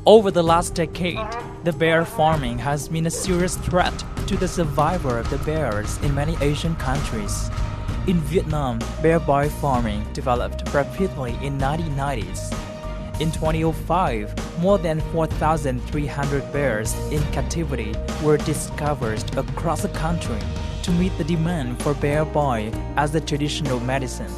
Over the last decade, the bear farming has been a serious threat to the survival of the bears in many Asian countries. In Vietnam, bear farming developed rapidly in 1990s. In 2005, more than 4,300 bears in captivity were discovered across the country to meet the demand for bear as a traditional medicine.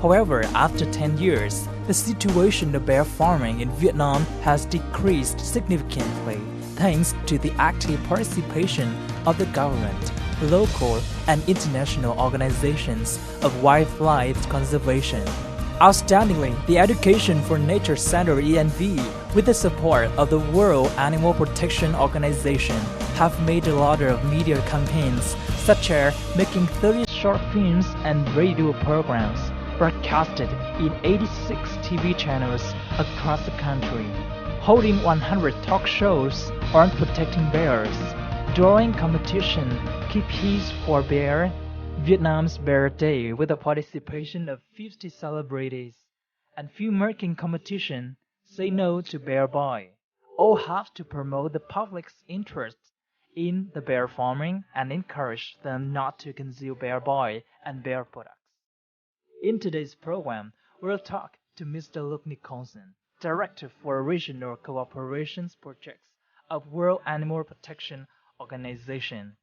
However, after 10 years, the situation of bear farming in Vietnam has decreased significantly thanks to the active participation of the government, local and international organizations of wildlife conservation. Outstandingly, the Education for Nature Center ENV, with the support of the World Animal Protection Organization, have made a lot of media campaigns, such as making 30 short films and radio programs, broadcasted in 86 TV channels across the country, holding 100 talk shows on protecting bears, drawing competition, Keep Peace for Bear, Vietnam's Bear Day with the participation of 50 celebrities, and filmmaking competition, Say No to Bear all have to promote the public's interest in the bear farming and encourage them not to consume bear and bear products. In today's program, we'll talk to Mr. Luke Nicholson, Director for Regional Cooperations Projects of World Animal Protection Organization.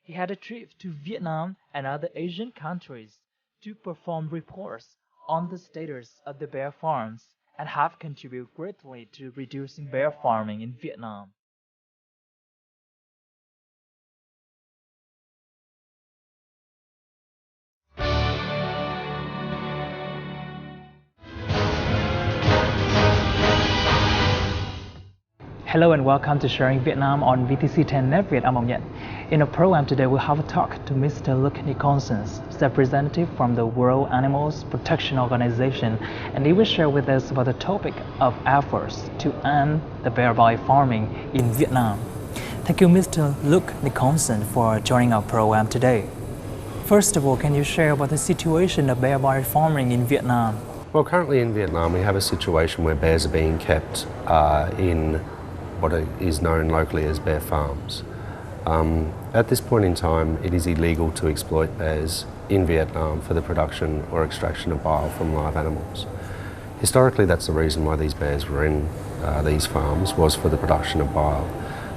He had a trip to Vietnam and other Asian countries to perform reports on the status of the bear farms and have contributed greatly to reducing bear farming in Vietnam. Hello and welcome to Sharing Vietnam on VTC10 Netviet. I'm Nhận. In the program today, we'll have a talk to Mr. Luke Nicholson, representative from the World Animals Protection Organization, and he will share with us about the topic of efforts to end the bear farming in Vietnam. Thank you, Mr. Luke Nicholson, for joining our program today. First of all, can you share about the situation of bear farming in Vietnam? Well, currently in Vietnam, we have a situation where bears are being kept in what is known locally as bear farms. At this point in time, it is illegal to exploit bears in Vietnam for the production or extraction of bile from live animals. Historically, that's the reason why these bears were in these farms, was for the production of bile.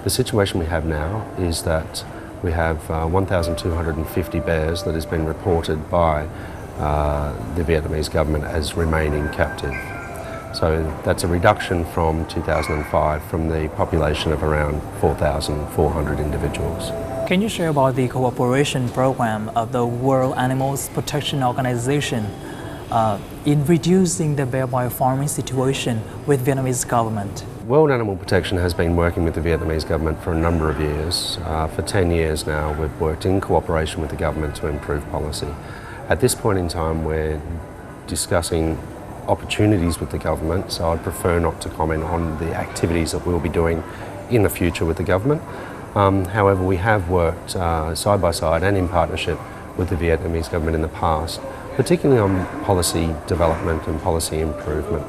The situation we have now is that we have 1,250 bears that has been reported by the Vietnamese government as remaining captive. So that's a reduction from 2005 from the population of around 4,400 individuals. Can you share about the cooperation program of the World Animals Protection Organization in reducing the bear farming situation with Vietnamese government? World Animal Protection has been working with the Vietnamese government for a number of years. For 10 years now, we've worked in cooperation with the government to improve policy. At this point in time, we're discussing opportunities with the government, so I'd prefer not to comment on the activities that we'll be doing in the future with the government. However, we have worked side by side and in partnership with the Vietnamese government in the past, particularly on policy development and policy improvement.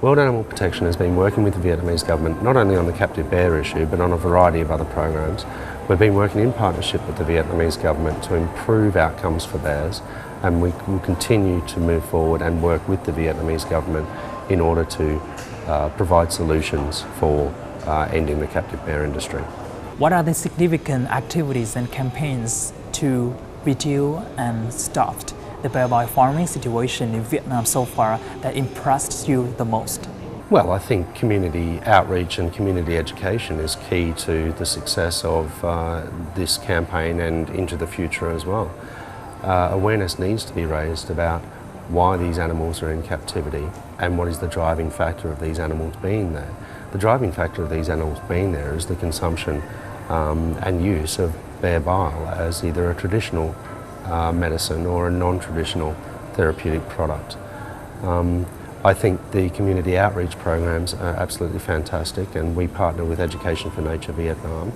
World Animal Protection has been working with the Vietnamese government not only on the captive bear issue but on a variety of other programs. We've been working in partnership with the Vietnamese government to improve outcomes for bears, and we will continue to move forward and work with the Vietnamese government in order to provide solutions for ending the captive bear industry. What are the significant activities and campaigns to reduce and stop the bear farming situation in Vietnam so far that impressed you the most? Well, I think community outreach and community education is key to the success of this campaign and into the future as well. Awareness needs to be raised about why these animals are in captivity and what is the driving factor of these animals being there. The driving factor of these animals being there is the consumption and use of bear bile as either a traditional medicine or a non-traditional therapeutic product. I think the community outreach programs are absolutely fantastic, and we partner with Education for Nature Vietnam.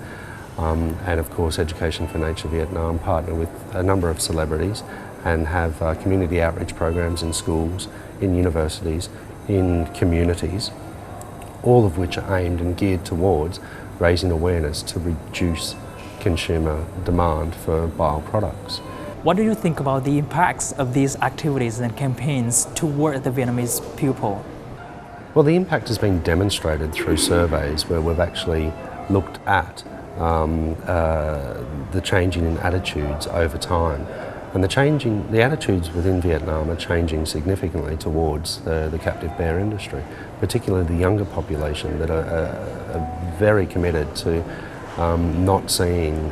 And of course, Education for Nature Vietnam partner with a number of celebrities and have community outreach programs in schools, in universities, in communities, all of which are aimed and geared towards raising awareness to reduce consumer demand for bile products. What do you think about the impacts of these activities and campaigns toward the Vietnamese people? Well, the impact has been demonstrated through surveys where we've actually looked at the changing in attitudes over time. And the attitudes within Vietnam are changing significantly towards the captive bear industry, particularly the younger population that are very committed to not seeing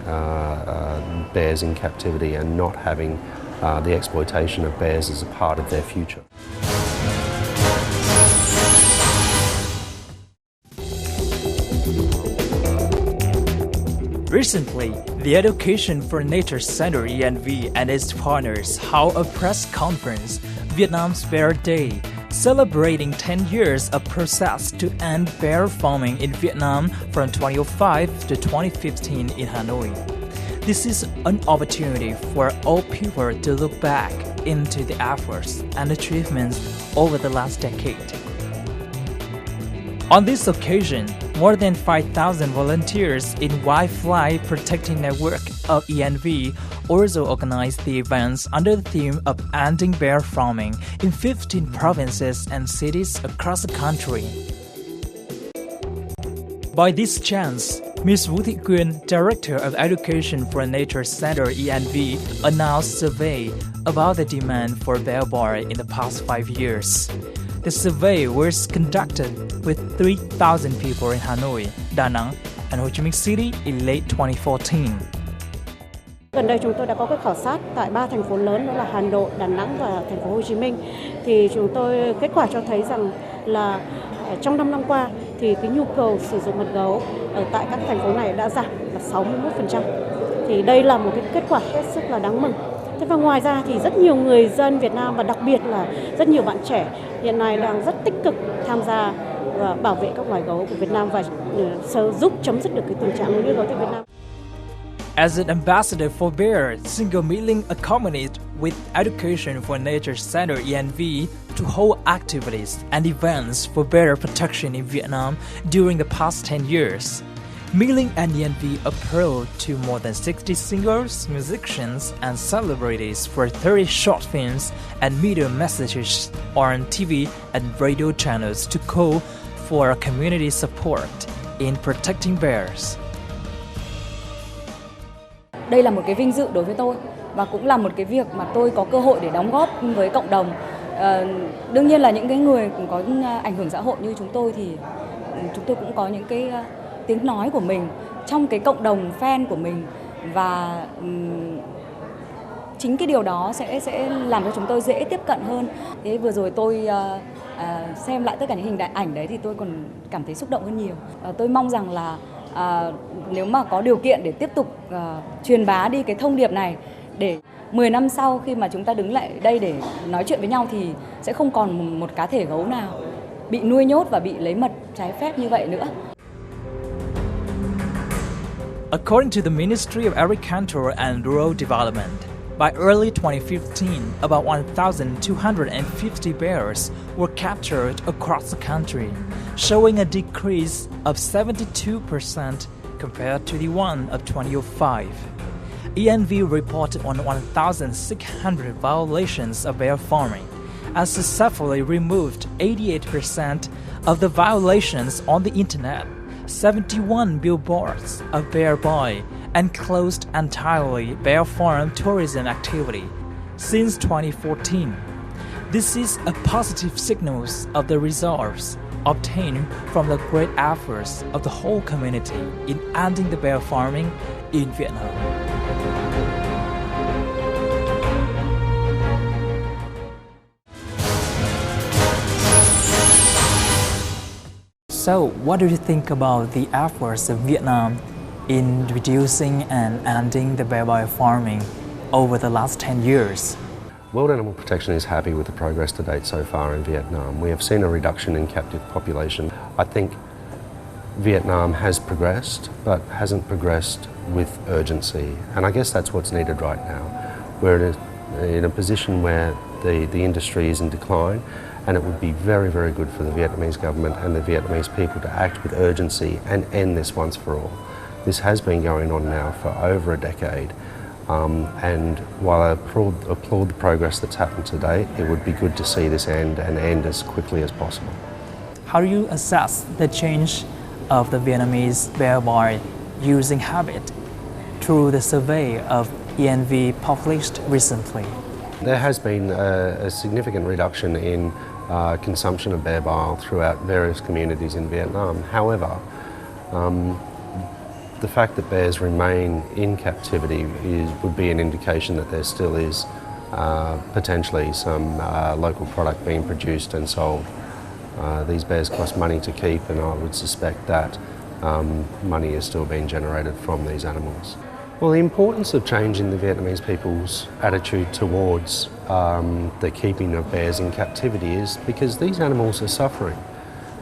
bears in captivity and not having the exploitation of bears as a part of their future. Recently, the Education for Nature Center ENV and its partners held a press conference, Vietnam's Bear Day, celebrating 10 years of process to end bear farming in Vietnam from 2005 to 2015 in Hanoi. This is an opportunity for all people to look back into the efforts and achievements over the last decade. On this occasion, more than 5,000 volunteers in Wildlife Protecting Network of ENV also organized the events under the theme of ending bear farming in 15 provinces and cities across the country. By this chance, Ms. Vũ Thị Quyên, Director of Education for Nature Center ENV, announced a survey about the demand for bear bar in the past 5 years. The survey was conducted with 3,000 people in Hanoi, Da Nang, and Ho Chi Minh City in late 2014. Gần đây chúng tôi đã có cái khảo sát tại 3 thành phố lớn, đó là Hà Nội, Đà Nẵng và thành phố Hồ Chí Minh. Thì chúng tôi kết quả cho thấy rằng là trong 5 năm qua thì cái nhu cầu sử dụng mật gấu ở tại các thành phố này đã giảm là 61%. Thì đây là một cái kết quả hết sức là đáng mừng. Thế và ngoài ra thì rất nhiều người dân Việt Nam và đặc biệt là rất nhiều bạn trẻ hiện nay đang rất tích cực tham gia và bảo vệ các loài gấu của Việt Nam và giúp chấm dứt được cái tình trạng nuôi gấu tại Việt Nam. As an ambassador for bear, Single Mỹ Linh accompanied with Education for Nature Center ENV to hold activities and events for bear protection in Vietnam during the past 10 years. Mỹ Linh and ENV appealed to more than 60 singers, musicians, and celebrities for 30 short films and media messages on TV and radio channels to call for community support in protecting bears. Đây là một cái vinh dự đối với tôi và cũng là một cái việc mà tôi có cơ hội để đóng góp với cộng đồng. Đương nhiên là những cái người cũng có ảnh hưởng xã hội như chúng tôi thì chúng tôi cũng có những cái tiếng nói của mình trong cái cộng đồng fan của mình và chính cái điều đó sẽ làm cho chúng tôi dễ tiếp cận hơn. Thế vừa rồi tôi xem lại tất cả những hình ảnh đấy thì tôi còn cảm thấy xúc động hơn nhiều. Tôi mong rằng là nếu mà có điều kiện để tiếp tục truyền bá đi cái thông điệp này để 10 năm sau khi mà chúng ta đứng lại đây để nói chuyện với nhau thì sẽ không còn một cá thể gấu nào bị nuôi nhốt và bị lấy mật trái phép như vậy nữa. According to the Ministry of Agriculture and Rural Development, by early 2015, about 1,250 bears were captured across the country, showing a decrease of 72% compared to the one of 2005. ENV reported on 1,600 violations of bear farming and successfully removed 88% of the violations on the internet, 71 billboards of bear bile, and closed entirely bear farm tourism activity since 2014. This is a positive signal of the results obtained from the great efforts of the whole community in ending the bear farming in Vietnam. So, what do you think about the efforts of Vietnam in reducing and ending the bear bile farming over the last 10 years? World Animal Protection is happy with the progress to date so far in Vietnam. We have seen a reduction in captive population. I think Vietnam has progressed, but hasn't progressed with urgency. And I guess that's what's needed right now. We're in a position where the industry is in decline and it would be very, very good for the Vietnamese government and the Vietnamese people to act with urgency and end this once for all. This has been going on now for over a decade, and while I applaud the progress that's happened today, it would be good to see this end and end as quickly as possible. How do you assess the change of the Vietnamese bear by using habit through the survey of ENV published recently? There has been a significant reduction in consumption of bear bile throughout various communities in Vietnam. However, the fact that bears remain in captivity would be an indication that there still is potentially some local product being produced and sold. These bears cost money to keep, and I would suspect that money is still being generated from these animals. Well, the importance of changing the Vietnamese people's attitude towards the keeping of bears in captivity is because these animals are suffering.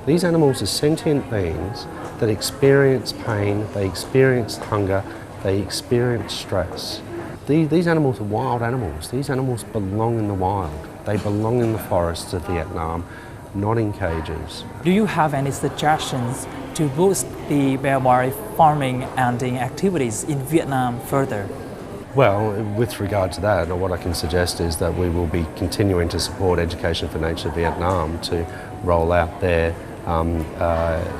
These animals are sentient beings that experience pain, they experience hunger, they experience stress. These animals are wild animals. These animals belong in the wild. They belong in the forests of Vietnam, not in cages. Do you have any suggestions to boost the bear by farming and the activities in Vietnam further? Well, with regard to that, what I can suggest is that we will be continuing to support Education for Nature Vietnam to roll out their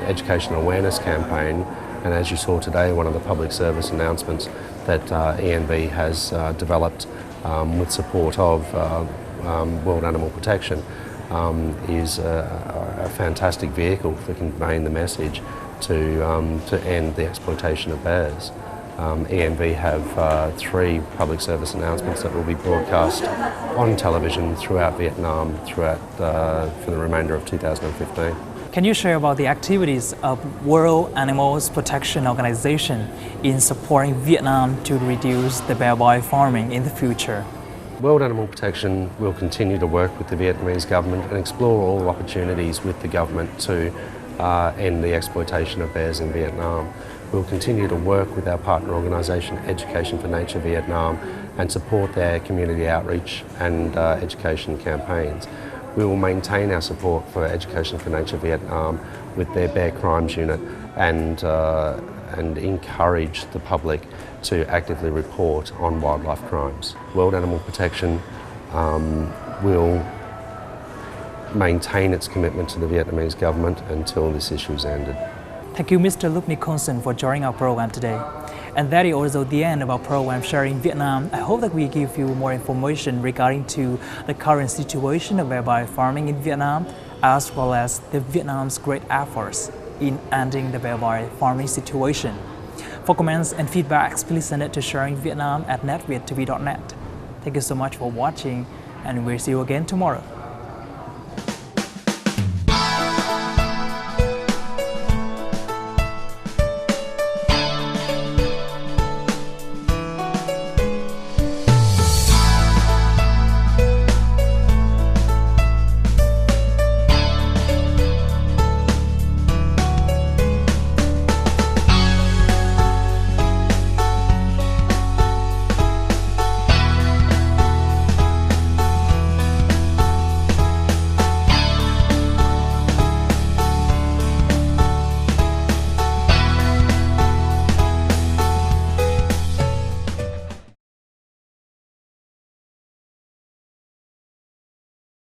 education awareness campaign. And as you saw today, one of the public service announcements that ENV has developed with support of World Animal Protection is a fantastic vehicle for conveying the message to end the exploitation of bears. ENV have 3 public service announcements that will be broadcast on television throughout Vietnam for the remainder of 2015. Can you share about the activities of World Animals Protection Organization in supporting Vietnam to reduce the bear by farming in the future? World Animal Protection will continue to work with the Vietnamese government and explore all opportunities with the government to end the exploitation of bears in Vietnam. We'll continue to work with our partner organisation Education for Nature Vietnam and support their community outreach and education campaigns. We will maintain our support for Education for Nature Vietnam with their bear crimes unit and encourage the public to actively report on wildlife crimes. World Animal Protection will maintain its commitment to the Vietnamese government until this issue is ended. Thank you, Mr. Nicholson, for joining our program today. And that is also the end of our program Sharing Vietnam. I hope that we give you more information regarding to the current situation of bear by farming in Vietnam, as well as the Vietnam's great efforts in ending the bear by farming situation. For comments and feedbacks, please send it to sharingvietnam@netviet.net. Thank you so much for watching, and we'll see you again tomorrow.